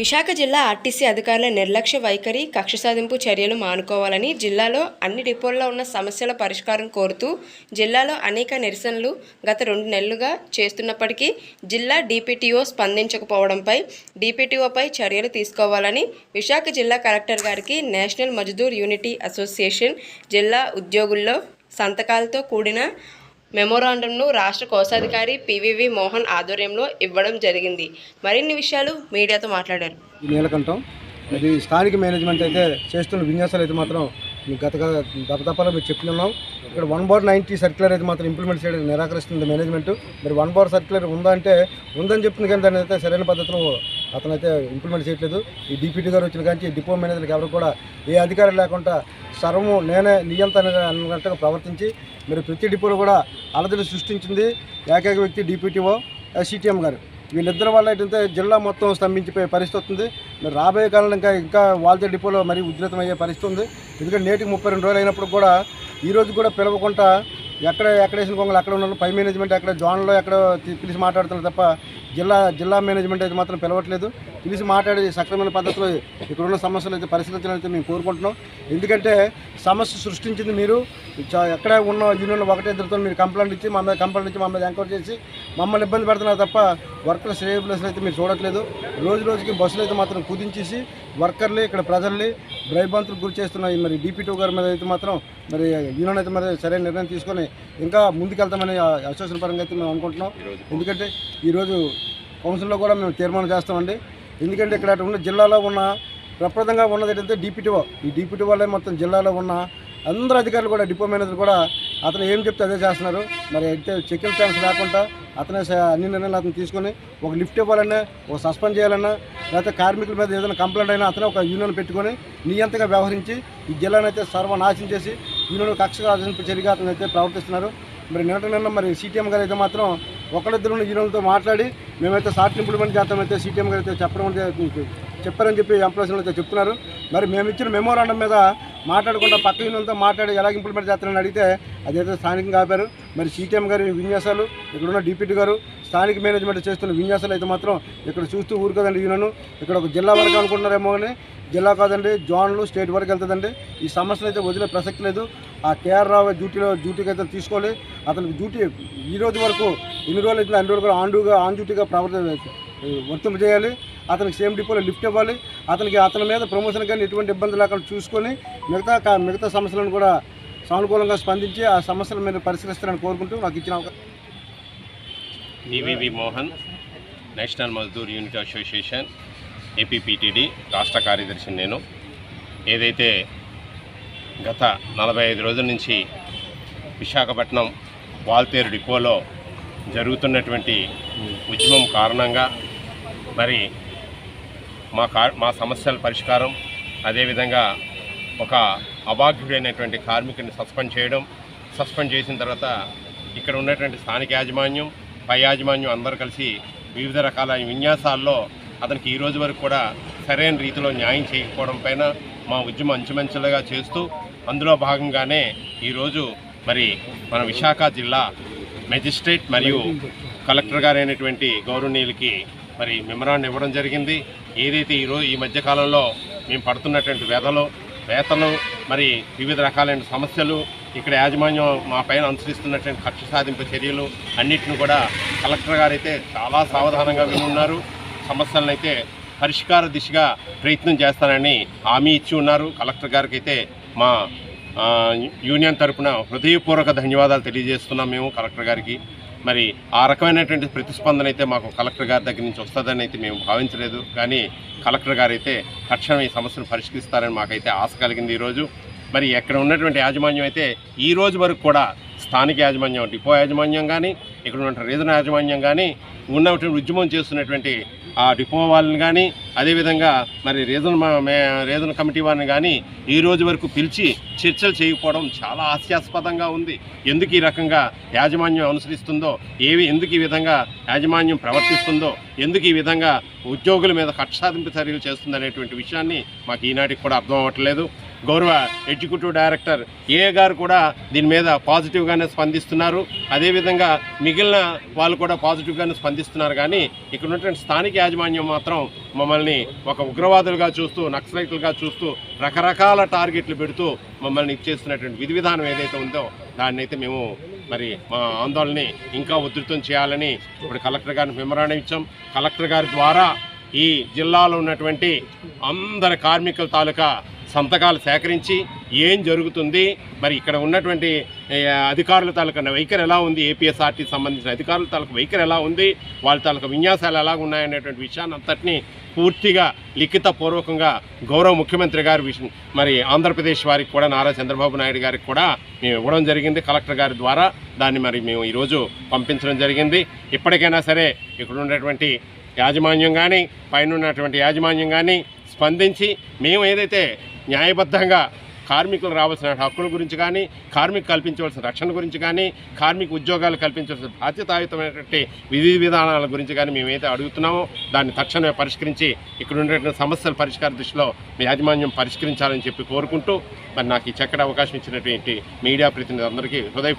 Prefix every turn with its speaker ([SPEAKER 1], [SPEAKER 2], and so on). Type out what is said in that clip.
[SPEAKER 1] విశాఖ జిల్లా ఆర్టీసీ అధికారుల నిర్లక్ష్య వైఖరి, కక్ష సాధింపు చర్యలు మానుకోవాలని జిల్లాలో అన్ని డిపోల్లో ఉన్న సమస్యల పరిష్కారం కోరుతూ జిల్లాలో అనేక నిరసనలు గత 2 నెలలుగా చేస్తున్నప్పటికీ జిల్లా డిపిటిఓ స్పందించకపోవడంపై డిపిటిఓపై చర్యలు తీసుకోవాలని విశాఖ జిల్లా కలెక్టర్ గారికి నేషనల్ మజ్దూర్ యూనిటీ అసోసియేషన్ జిల్లా ఉద్యోగుల్లో సంతకాలతో కూడిన మెమోరాండంను రాష్ట్ర కోశాధికారి పివివి మోహన్ ఆధ్వర్యంలో ఇవ్వడం జరిగింది. మరిన్ని విషయాలు మీడియాతో మాట్లాడారు.
[SPEAKER 2] నీలకంఠం ఇది స్థానిక మేనేజ్మెంట్ అయితే చేస్తున్న విన్యాసాలు అయితే మాత్రం గతపలో మీరు చెప్తున్నాం. ఇక్కడ 1/90 సర్క్యులర్ అయితే మాత్రం ఇంప్లిమెంట్ చేయడం నిరాకరిస్తుంది మేనేజ్మెంట్. మరి 1 సర్క్యులర్ ఉందా అంటే ఉందని చెప్తుంది, కానీ దాన్ని అయితే సరైన పద్ధతిలో అతనైతే ఇంప్లిమెంట్ చేయట్లేదు. ఈ డిప్యూటీ గారు వచ్చిన కానీ డిపో మేనేజర్కి ఎవరు కూడా ఏ అధికారం లేకుండా సర్వము నేనే నియంత్రణగా అన్నట్టుగా ప్రవర్తించి మీరు ప్రతి డిపోలో కూడా అలజడి సృష్టించింది ఏకైక వ్యక్తి డిప్యూటీఓ సిటిఎం గారు. వీళ్ళిద్దరి వల్ల ఏంటంటే జిల్లా మొత్తం స్తంభించిపోయే పరిస్థితి వస్తుంది. మరి రాబోయే కాలంలో ఇంకా వాల్తేరు డిపోలో మరీ ఉధృతమయ్యే పరిస్థితి ఉంది. ఎందుకంటే నేటికి 32 రోజులు అయినప్పుడు కూడా ఈరోజు కూడా పిలవకుండా ఎక్కడ వేసిన కొంగలు అక్కడ ఉన్నారు. పై మేనేజ్మెంట్ అక్కడ జోన్లో ఎక్కడ పిలిచి మాట్లాడుతున్నారు తప్ప జిల్లా మేనేజ్మెంట్ అయితే మాత్రం పిలవట్లేదు. పిలిచి మాట్లాడి సక్రమైన పద్ధతిలో ఇక్కడ ఉన్న సమస్యలు అయితే పరిశీలించాలని మేము కోరుకుంటున్నాం. ఎందుకంటే సమస్య సృష్టించింది మీరు. ఎక్కడ ఉన్న యూనియన్ ఒకటే ఇద్దరితో మీరు కంప్లైంట్ ఇచ్చి మా మీద ఎంక్వైరీ చేసి మమ్మల్ని ఇబ్బంది పెడుతున్నారు తప్ప వర్కర్ల శ్రేయబులెస్ అయితే మీరు చూడట్లేదు. రోజుకి బస్సులు అయితే మాత్రం కుదించేసి వర్కర్లు ఇక్కడ ప్రజల్ని భయభ్రాంతులకు గురి చేస్తున్నాయి. మరి డిపిటీ గారి మీద అయితే మాత్రం మరి యూనియన్ అయితే మరి సరైన నిర్ణయం తీసుకొని ఇంకా ముందుకెళ్తామని అసోసియేషన్ పరంగా అయితే మేము అనుకుంటున్నాం. ఎందుకంటే ఈరోజు కౌన్సిల్లో కూడా మేము తీర్మానం చేస్తామండి. ఎందుకంటే ఇక్కడ ఉన్న జిల్లాలో ఉన్న ప్రప్రదంగా ఉన్నది ఏంటంటే డిపిటీఓ. ఈ డిపిటీ వల్లే మొత్తం జిల్లాలో ఉన్న అందరు అధికారులు కూడా డిపో మేనేజర్ కూడా అతను ఏం చెప్తే అదే చేస్తున్నారు. మరి అయితే చెకింగ్ ఛాన్స్ లేకుండా అతనే అన్ని నిర్ణయాలు అతను తీసుకొని ఒక లిఫ్ట్ ఇవ్వాలన్నా, ఒక సస్పెండ్ చేయాలన్నా, లేకపోతే కార్మికుల మీద ఏదైనా కంప్లైంట్ అయినా అతనే ఒక యూనియన్ పెట్టుకొని నియంతగా వ్యవహరించి ఈ జిల్లాను అయితే సర్వనాశనం చేసి యూనియన్ కక్షగా చర్యగా అతను అయితే ప్రవర్తిస్తున్నారు. మరి నిన్న మరి సిటిఎం గారు అయితే మాత్రం ఒకరిద్దరు యూనియన్తో మాట్లాడి మేమైతే సార్ట్ ఇంప్లిమెంట్ చేస్తామైతే సిటిఎం గారు అయితే చెప్పారని చెప్పి ఎంప్లాయీస్లు అయితే చెప్తున్నారు. మరి మేము ఇచ్చిన మెమోరాండం మీద మాట్లాడకుండా పక్క యూనియన్తో మాట్లాడి ఎలా ఇంప్లిమెంట్ చేస్తారని అడిగితే అదైతే స్థానికంగా ఆపారు. మరి సిటిఎం గారి విన్యాసాలు, ఇక్కడున్న డిప్యూటీ గారు స్థానిక మేనేజ్మెంట్ చేస్తున్న విన్యాసాలు అయితే మాత్రం ఇక్కడ చూస్తూ ఊరుకోదండి. యూనియన్ ఇక్కడ ఒక జిల్లా వరకు అనుకుంటున్నారేమో కానీ జిల్లా కాదండి, జోన్లు స్టేట్ వరకు వెళ్తుందండి. ఈ సమస్యలు అయితే వదిలే ప్రసక్తి లేదు. ఆ కేఆర్ రావు డ్యూటీకి అయితే తీసుకోవాలి. అతనికి డ్యూటీ ఈ రోజు వరకు ఎన్ని రోజులు అయితే అన్ని రోజులు కూడా ఆన్ డ్యూటీగా వర్తింపజేయాలి. అతనికి సేమ్ డిపోలో లిఫ్ట్ ఇవ్వాలి. అతని మీద ప్రమోషన్ కానీ ఎటువంటి ఇబ్బంది లేకుండా చూసుకొని మిగతా సమస్యలను కూడా సానుకూలంగా స్పందించి ఆ సమస్యల మీద పరిశీలిస్తారని కోరుకుంటూ నాకు ఇచ్చిన అవకాశం.
[SPEAKER 3] PVV Mohan, national Mazdoor unity association APPTD రాష్ట్ర కార్యదర్శి. నేను ఏదైతే గత 45 రోజుల నుంచి విశాఖపట్నం వాల్తేరు డిపోలో జరుగుతున్నటువంటి ఉద్యమం కారణంగా మరి మా సమస్యల పరిష్కారం, అదేవిధంగా ఒక అభాగ్యుడైనటువంటి కార్మికుడిని సస్పెండ్ చేసిన తర్వాత ఇక్కడ ఉన్నటువంటి స్థానిక యాజమాన్యం, పై యాజమాన్యం అందరూ కలిసి వివిధ రకాల విన్యాసాల్లో అతనికి ఈ రోజు వరకు కూడా సరైన రీతిలో న్యాయం చేయకపోవడం పైన మా ఉద్యమం అంచుమంచులుగా చేస్తూ అందులో భాగంగానే ఈరోజు మరి మన విశాఖ జిల్లా మెజిస్ట్రేట్ మరియు కలెక్టర్ గారైనటువంటి గౌరవనీయులకి మరి మెమరాండం ఇవ్వడం జరిగింది. ఏదైతే ఈ మధ్యకాలంలో మేము పడుతున్నటువంటి వేతలు మరి వివిధ రకాలైన సమస్యలు, ఇక్కడ యాజమాన్యం మా పైన అనుసరిస్తున్నటువంటి కక్ష సాధింపు చర్యలు అన్నిటిని కూడా కలెక్టర్ గారు అయితే చాలా సావధానంగా వినున్నారు. సమస్యలను అయితే పరిష్కార దిశగా ప్రయత్నం చేస్తానని హామీ ఇచ్చి ఉన్నారు. కలెక్టర్ గారికి అయితే మా యూనియన్ తరఫున హృదయపూర్వక ధన్యవాదాలు తెలియజేస్తున్నాం మేము కలెక్టర్ గారికి. మరి ఆ రకమైనటువంటి ప్రతిస్పందన అయితే మాకు కలెక్టర్ గారి దగ్గర నుంచి వస్తుందని అయితే మేము భావించలేదు. కానీ కలెక్టర్ గారు అయితే తక్షణం ఈ సమస్యను పరిష్కరిస్తారని మాకైతే ఆశ కలిగింది ఈరోజు. మరి ఎక్కడ ఉన్నటువంటి యాజమాన్యం అయితే ఈ రోజు వరకు కూడా స్థానిక యాజమాన్యం, డిపో యాజమాన్యం కానీ, ఇక్కడ ఉన్న రీజనల్ యాజమాన్యం కానీ, ఉన్నటువంటి ఉద్యమం చేస్తున్నటువంటి ఆ డిపో వాళ్ళని కానీ, అదేవిధంగా మరి రీజనల్ కమిటీ వారిని కానీ ఈ రోజు వరకు పిలిచి చర్చలు చేయకపోవడం చాలా హాస్యాస్పదంగా ఉంది. ఎందుకు ఈ రకంగా యాజమాన్యం అనుసరిస్తుందో, ఎందుకు ఈ విధంగా యాజమాన్యం ప్రవర్తిస్తుందో, ఎందుకు ఈ విధంగా ఉద్యోగుల మీద కక్ష సాధింపు చర్యలు చేస్తుందనేటువంటి విషయాన్ని మాకు ఈనాటికి కూడా అర్థం అవ్వట్లేదు. గౌరవ ఎగ్జిక్యూటివ్ డైరెక్టర్ ఏ గారు కూడా దీని మీద పాజిటివ్గానే స్పందిస్తున్నారు. అదేవిధంగా మిగిలిన వాళ్ళు కూడా పాజిటివ్గానే స్పందిస్తున్నారు. కానీ ఇక్కడ ఉన్నటువంటి స్థానిక యాజమాన్యం మాత్రం మమ్మల్ని ఒక ఉగ్రవాదులుగా చూస్తూ, నక్సలైట్లుగా చూస్తూ రకరకాల టార్గెట్లు పెడుతూ మమ్మల్ని ఇచ్చేస్తున్నటువంటి విధి విధానం ఏదైతే ఉందో దాన్ని అయితే మేము మరి మా ఆందోళనని ఇంకా ఉధృతం చేయాలని ఇప్పుడు కలెక్టర్ గారిని మెమరాండం ఇచ్చాం. కలెక్టర్ గారి ద్వారా ఈ జిల్లాలో ఉన్నటువంటి అందరి కార్మికుల తాలూకా సంతకాలు సేకరించి ఏం జరుగుతుంది, మరి ఇక్కడ ఉన్నటువంటి అధికారుల తాలూకా వైఖరి ఎలా ఉంది, ఏపీఎస్ఆర్టీ సంబంధించిన అధికారుల తాలూకా వైఖరి ఎలా ఉంది, వాళ్ళ తాలూకా విన్యాసాలు ఎలా ఉన్నాయనేటువంటి విషయాన్ని అంతటినీ పూర్తిగా లిఖితపూర్వకంగా గౌరవ ముఖ్యమంత్రి గారు మరి ఆంధ్రప్రదేశ్ వారికి కూడా నారా చంద్రబాబు నాయుడు గారికి కూడా మేము ఇవ్వడం జరిగింది. కలెక్టర్ గారి ద్వారా దాన్ని మరి మేము ఈరోజు పంపించడం జరిగింది. ఇప్పటికైనా సరే ఇక్కడ ఉన్నటువంటి యాజమాన్యం కానీ, పైన ఉన్నటువంటి యాజమాన్యం కానీ స్పందించి మేము ఏదైతే న్యాయబద్ధంగా కార్మికులు రావాల్సిన హక్కుల గురించి కానీ, కార్మికు కల్పించవలసిన రక్షణ గురించి కానీ, కార్మిక ఉద్యోగాలు కల్పించవలసిన బాధ్యతాయుతమైనటువంటి విధి విధానాల గురించి కానీ మేమైతే అడుగుతున్నామో దాన్ని తక్షణమే పరిష్కరించి ఇక్కడ ఉండేటువంటి సమస్యల పరిష్కార దృష్టిలో యాజమాన్యం పరిష్కరించాలని చెప్పి కోరుకుంటూ మరి నాకు ఈ చక్కటి అవకాశం ఇచ్చినటువంటి మీడియా ప్రతినిధులందరికీ హృదయపూర్వక